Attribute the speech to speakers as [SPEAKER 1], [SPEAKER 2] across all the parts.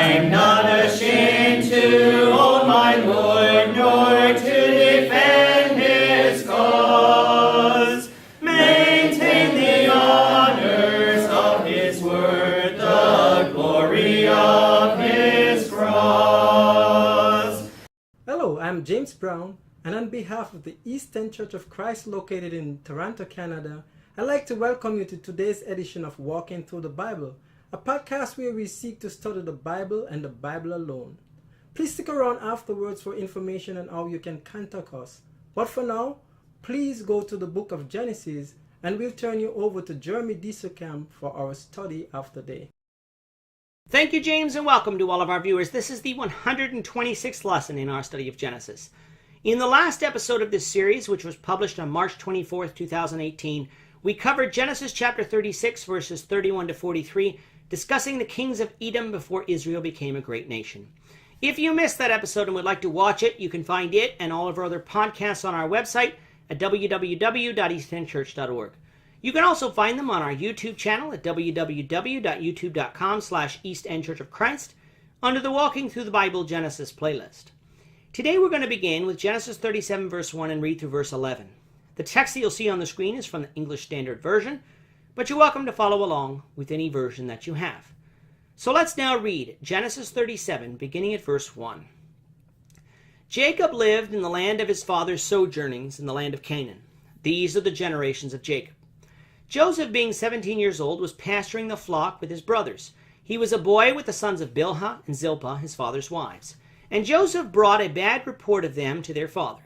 [SPEAKER 1] I'm not ashamed to own my Lord, nor to defend his cause. Maintain the honors of his word, the glory of his cross.
[SPEAKER 2] Hello, I'm James Brown, and on behalf of the Eastern Church of Christ located in Toronto, Canada, I'd like to welcome you to today's edition of Walking Through the Bible, a podcast where we seek to study the Bible and the Bible alone. Please stick around afterwards for information on how you can contact us. But for now, please go to the book of Genesis, and we'll turn you over to Jeremy Dieselkamp for our study of the day.
[SPEAKER 3] Thank you, James, and welcome to all of our viewers. This is the 126th lesson in our study of Genesis. In the last episode of this series, which was published on March 24th, 2018, we covered Genesis chapter 36, verses 31 to 43, discussing the kings of Edom before Israel became a great nation. If you missed that episode and would like to watch it, you can find it and all of our other podcasts on our website at www.eastendchurch.org. You can also find them on our YouTube channel at www.youtube.com/EastEndChurchOfChrist under the Walking Through the Bible Genesis playlist. Today we're going to begin with Genesis 37 verse 1 and read through verse 11. The text that you'll see on the screen is from the English Standard Version, but you're welcome to follow along with any version that you have. So let's now read Genesis 37, beginning at verse 1. Jacob lived in the land of his father's sojournings in the land of Canaan. These are the generations of Jacob. Joseph, being 17 years old, was pasturing the flock with his brothers. He was a boy with the sons of Bilhah and Zilpah, his father's wives. And Joseph brought a bad report of them to their father.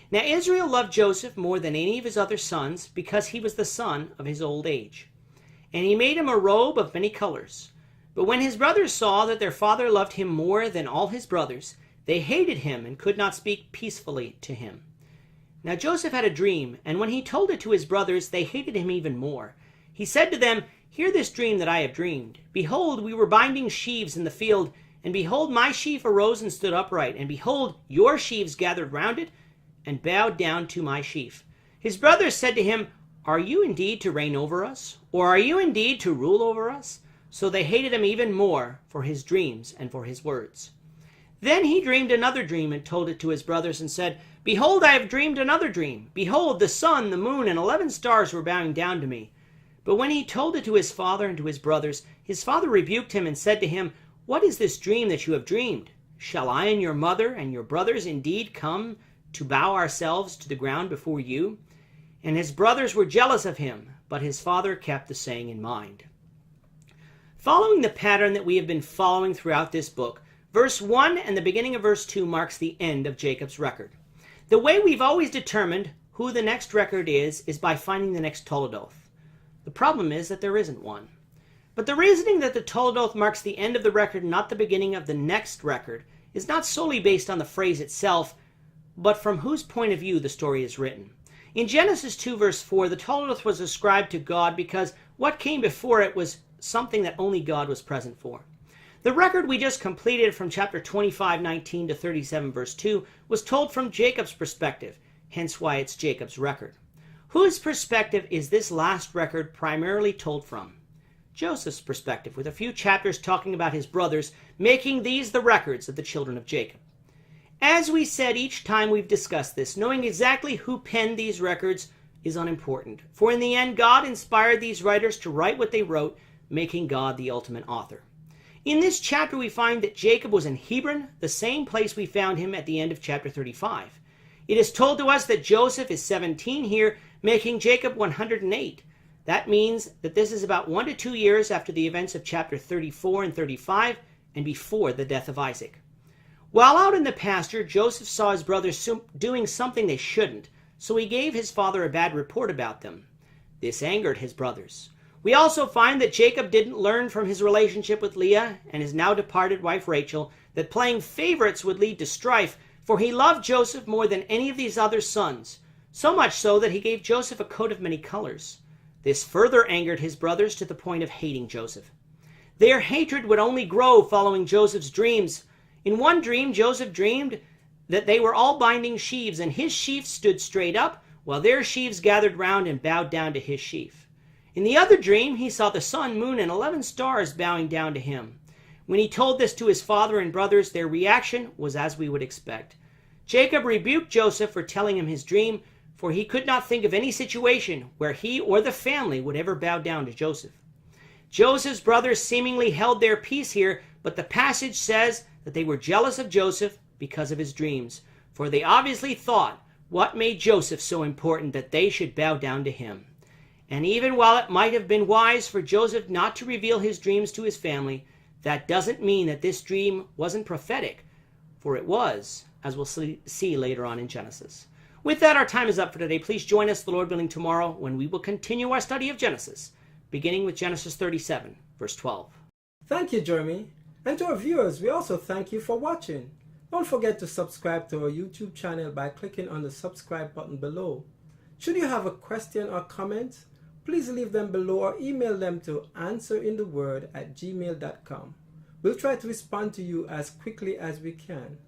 [SPEAKER 3] Now Israel loved Joseph more than any of his other sons, because he was the son of his old age. And he made him a robe of many colors. But when his brothers saw that their father loved him more than all his brothers, they hated him and could not speak peacefully to him. Now Joseph had a dream, and when he told it to his brothers, they hated him even more. He said to them, "Hear this dream that I have dreamed. Behold, we were binding sheaves in the field, and behold, my sheaf arose and stood upright, and behold, your sheaves gathered round it, and bowed down to my sheaf." His brothers said to him, "Are you indeed to reign over us? Or are you indeed to rule over us?" So they hated him even more for his dreams and for his words. Then he dreamed another dream and told it to his brothers and said, "Behold, I have dreamed another dream. Behold, the sun, the moon, and 11 stars were bowing down to me." But when he told it to his father and to his brothers, his father rebuked him and said to him, "What is this dream that you have dreamed? Shall I and your mother and your brothers indeed come to bow ourselves to the ground before you?" And his brothers were jealous of him, but his father kept the saying in mind. Following the pattern that we have been following throughout this book, verse 1 and the beginning of verse 2 marks the end of Jacob's record. The way we've always determined who the next record is by finding the next Toledoth. The problem is that there isn't one. But the reasoning that the Toledoth marks the end of the record, not the beginning of the next record, is not solely based on the phrase itself, but from whose point of view the story is written. In Genesis 2 verse 4, the Toledoth was ascribed to God because what came before it was something that only God was present for. The record we just completed from chapter 25:19 to 37 verse 2 was told from Jacob's perspective, hence why it's Jacob's record. Whose perspective is this last record primarily told from? Joseph's perspective, with a few chapters talking about his brothers, making these the records of the children of Jacob. As we said each time we've discussed this, knowing exactly who penned these records is unimportant, for in the end God inspired these writers to write what they wrote, making God the ultimate author. In this chapter we find that Jacob was in Hebron, the same place we found him at the end of chapter 35. It is told to us that Joseph is 17 here, making Jacob 108. That means that this is about 1 to 2 years after the events of chapter 34 and 35 and before the death of Isaac. While out in the pasture, Joseph saw his brothers doing something they shouldn't, so he gave his father a bad report about them. This angered his brothers. We also find that Jacob didn't learn from his relationship with Leah and his now departed wife Rachel that playing favorites would lead to strife, for he loved Joseph more than any of these other sons, so much so that he gave Joseph a coat of many colors. This further angered his brothers to the point of hating Joseph. Their hatred would only grow following Joseph's dreams. In one dream, Joseph dreamed that they were all binding sheaves, and his sheaf stood straight up, while their sheaves gathered round and bowed down to his sheaf. In the other dream, he saw the sun, moon, and 11 stars bowing down to him. When he told this to his father and brothers, their reaction was as we would expect. Jacob rebuked Joseph for telling him his dream, for he could not think of any situation where he or the family would ever bow down to Joseph. Joseph's brothers seemingly held their peace here, but the passage says that they were jealous of Joseph because of his dreams, for they obviously thought, what made Joseph so important that they should bow down to him? And even while it might have been wise for Joseph not to reveal his dreams to his family, that doesn't mean that this dream wasn't prophetic, for it was, as we'll see later on in Genesis. With that, our time is up for today. Please join us, the Lord willing, tomorrow when we will continue our study of Genesis, beginning with Genesis 37, verse 12.
[SPEAKER 2] Thank you, Jeremy. And to our viewers, we also thank you for watching. Don't forget to subscribe to our YouTube channel by clicking on the subscribe button below. Should you have a question or comment, please leave them below or email them to answerintheword@gmail.com. We'll try to respond to you as quickly as we can.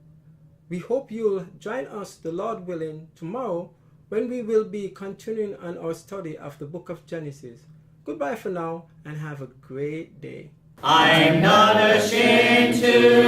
[SPEAKER 2] We hope you'll join us, the Lord willing, tomorrow when we will be continuing on our study of the book of Genesis. Goodbye for now and have a great day.
[SPEAKER 1] I'm not ashamed to